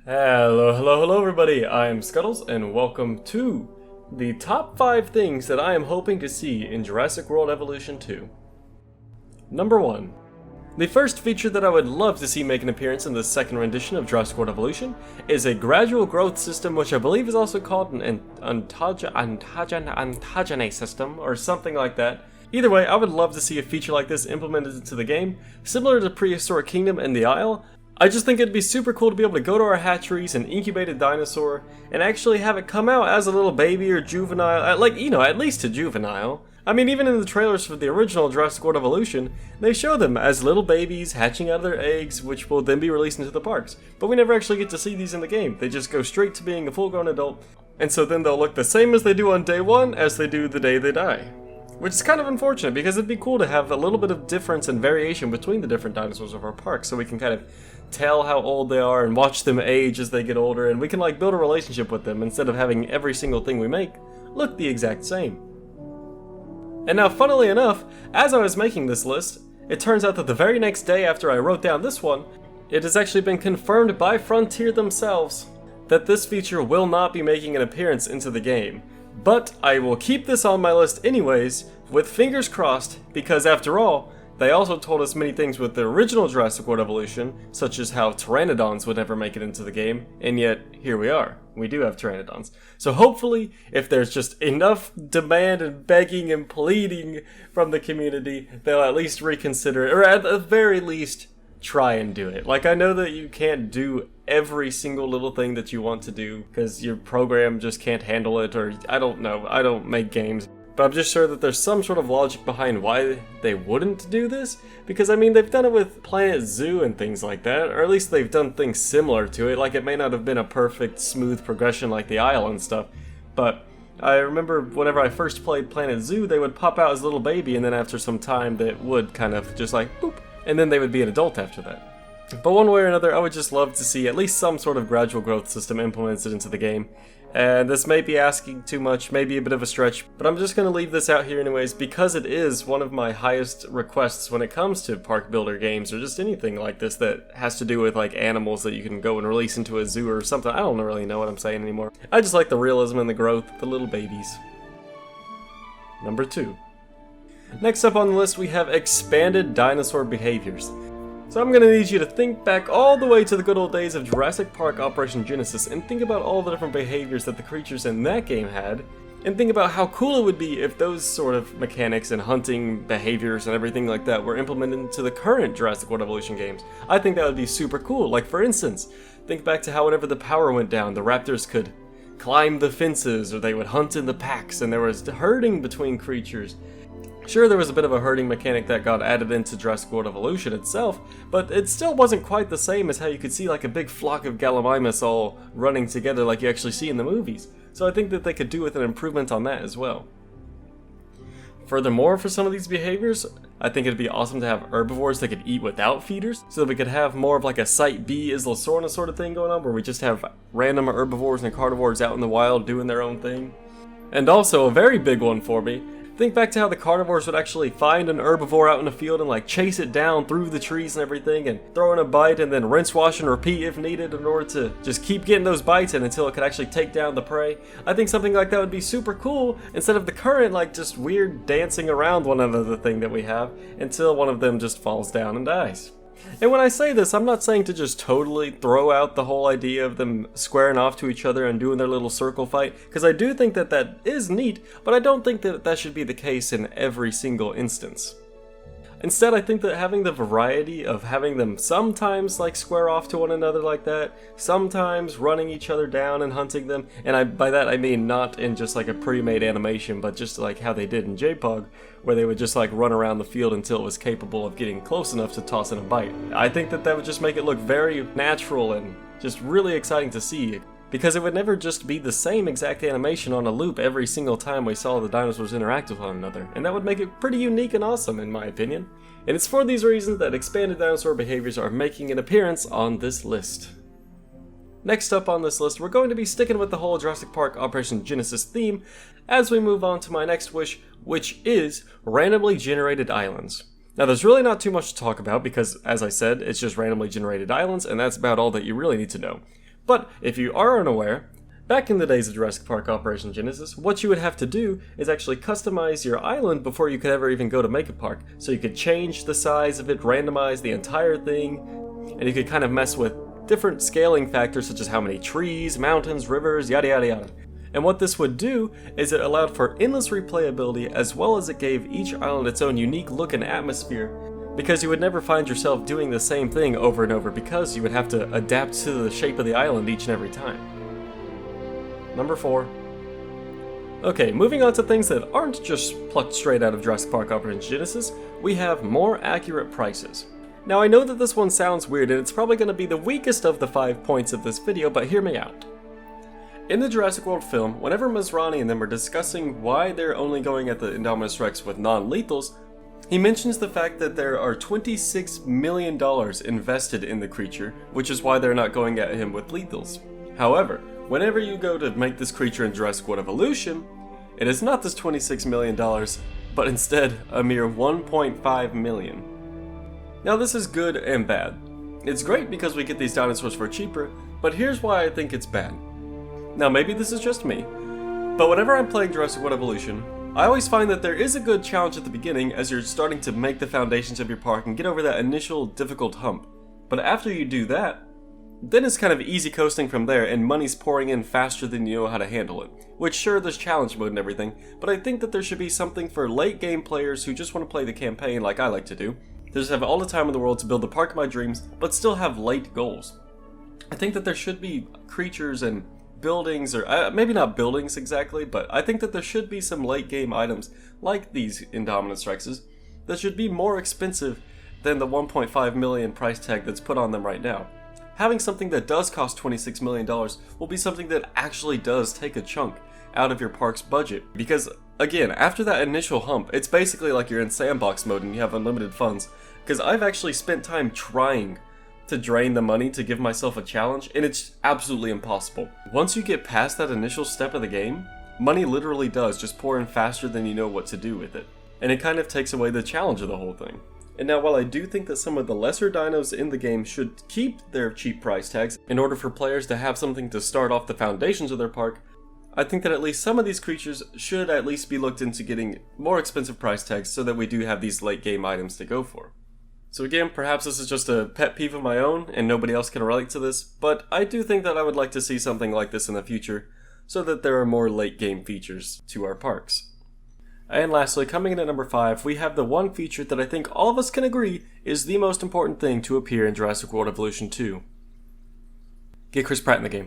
Hello everybody, I'm Scuttles and welcome to the top 5 things that I am hoping to see in Jurassic World Evolution 2. Number 1. The first feature that I would love to see make an appearance in the second rendition of Jurassic World Evolution is a gradual growth system, which I believe is also called an ontogeny system or something like that. Either way, I would love to see a feature like this implemented into the game, similar to Prehistoric Kingdom and the Isle. I just think it'd be super cool to be able to go to our hatcheries and incubate a dinosaur and actually have it come out as a little baby or juvenile, at least a juvenile. I mean, even in the trailers for the original Jurassic World Evolution, they show them as little babies hatching out of their eggs, which will then be released into the parks. But we never actually get to see these in the game. They just go straight to being a full-grown adult, and so then they'll look the same as they do on day 1 as they do the day they die. Which is kind of unfortunate, because it'd be cool to have a little bit of difference and variation between the different dinosaurs of our park, so we can kind of tell how old they are and watch them age as they get older, and we can build a relationship with them instead of having every single thing we make look the exact same. And now, funnily enough, as I was making this list, it turns out that the very next day after I wrote down this one, it has actually been confirmed by Frontier themselves that this feature will not be making an appearance into the game. But I will keep this on my list anyways, with fingers crossed, because after all, they also told us many things with the original Jurassic World Evolution, such as how pteranodons would never make it into the game, and yet, here we are. We do have pteranodons. So hopefully, if there's just enough demand and begging and pleading from the community, they'll at least reconsider it, or at the very least, try and do it. I know that you can't do every single little thing that you want to do, because your program just can't handle it, or I don't know, I don't make games. But I'm just sure that there's some sort of logic behind why they wouldn't do this, because I mean, they've done it with Planet Zoo and things like that, or at least they've done things similar to it. It may not have been a perfect, smooth progression like the Isle and stuff, but I remember whenever I first played Planet Zoo, they would pop out as a little baby, and then after some time, they would kind of just boop, and then they would be an adult after that. But one way or another, I would just love to see at least some sort of gradual growth system implemented into the game. And this may be asking too much, maybe a bit of a stretch, but I'm just going to leave this out here anyways, because it is one of my highest requests when it comes to park builder games, or just anything like this that has to do with animals that you can go and release into a zoo or something. I don't really know what I'm saying anymore. I just like the realism and the growth, the little babies. Number 2. Next up on the list, we have expanded dinosaur behaviors. So I'm going to need you to think back all the way to the good old days of Jurassic Park Operation Genesis and think about all the different behaviors that the creatures in that game had, and think about how cool it would be if those sort of mechanics and hunting behaviors and everything like that were implemented into the current Jurassic World Evolution games. I think that would be super cool. For instance, think back to how whenever the power went down, the raptors could climb the fences, or they would hunt in the packs, and there was herding between creatures. Sure, there was a bit of a herding mechanic that got added into Jurassic World Evolution itself, but it still wasn't quite the same as how you could see a big flock of Gallimimus all running together like you actually see in the movies. So I think that they could do with an improvement on that as well. Furthermore, for some of these behaviors, I think it'd be awesome to have herbivores that could eat without feeders, so that we could have more of a Site B is Lasorna sort of thing going on, where we just have random herbivores and carnivores out in the wild doing their own thing. And also, a very big one for me, think back to how the carnivores would actually find an herbivore out in the field and chase it down through the trees and everything, and throw in a bite and then rinse, wash, and repeat if needed in order to just keep getting those bites in until it could actually take down the prey. I think something like that would be super cool instead of the current just weird dancing around one another thing that we have until one of them just falls down and dies. And when I say this, I'm not saying to just totally throw out the whole idea of them squaring off to each other and doing their little circle fight, because I do think that that is neat, but I don't think that that should be the case in every single instance. Instead, I think that having the variety of having them sometimes square off to one another like that, sometimes running each other down and hunting them, and by that I mean not in just a pre-made animation, but just how they did in JPOG, where they would just run around the field until it was capable of getting close enough to toss in a bite. I think that that would just make it look very natural and just really exciting to see, because it would never just be the same exact animation on a loop every single time we saw the dinosaurs interact with one another, and that would make it pretty unique and awesome in my opinion. And it's for these reasons that expanded dinosaur behaviors are making an appearance on this list. Next up on this list, we're going to be sticking with the whole Jurassic Park Operation Genesis theme as we move on to my next wish, which is randomly generated islands. Now there's really not too much to talk about because, as I said, it's just randomly generated islands, and that's about all that you really need to know. But if you are unaware, back in the days of Jurassic Park Operation Genesis, what you would have to do is actually customize your island before you could ever even go to make a park. So you could change the size of it, randomize the entire thing, and you could kind of mess with different scaling factors such as how many trees, mountains, rivers, yada yada yada. And what this would do is it allowed for endless replayability, as well as it gave each island its own unique look and atmosphere, because you would never find yourself doing the same thing over and over because you would have to adapt to the shape of the island each and every time. Number 4. Okay, moving on to things that aren't just plucked straight out of Jurassic Park Operation Genesis, we have more accurate prices. Now I know that this one sounds weird and it's probably going to be the weakest of the 5 points of this video, but hear me out. In the Jurassic World film, whenever Masrani and them are discussing why they're only going at the Indominus Rex with non-lethals, he mentions the fact that there are $26 million invested in the creature, which is why they're not going at him with lethals. However, whenever you go to make this creature in Jurassic World Evolution, it is not this $26 million, but instead a mere $1.5 million. Now this is good and bad. It's great because we get these dinosaurs for cheaper, but here's why I think it's bad. Now maybe this is just me, but whenever I'm playing Jurassic World Evolution, I always find that there is a good challenge at the beginning as you're starting to make the foundations of your park and get over that initial difficult hump. But after you do that, then it's kind of easy coasting from there and money's pouring in faster than you know how to handle it. Which sure, there's challenge mode and everything, but I think that there should be something for late game players who just want to play the campaign like I like to do. They just have all the time in the world to build the park of my dreams, but still have late goals. I think that there should be creatures and buildings, or maybe not buildings exactly, but I think that there should be some late game items like these Indominus Rexes that should be more expensive than the 1.5 million price tag that's put on them right now. Having something that does cost $26 million will be something that actually does take a chunk out of your park's budget, because again, after that initial hump, it's basically like you're in sandbox mode and you have unlimited funds, because I've actually spent time trying to drain the money to give myself a challenge, and it's absolutely impossible. Once you get past that initial step of the game, money literally does just pour in faster than you know what to do with it. And it kind of takes away the challenge of the whole thing. And now while I do think that some of the lesser dinos in the game should keep their cheap price tags in order for players to have something to start off the foundations of their park, I think that at least some of these creatures should at least be looked into getting more expensive price tags so that we do have these late game items to go for. So again, perhaps this is just a pet peeve of my own and nobody else can relate to this, but I do think that I would like to see something like this in the future so that there are more late game features to our parks. And lastly, coming in at number 5, we have the one feature that I think all of us can agree is the most important thing to appear in Jurassic World Evolution 2. Get Chris Pratt in the game.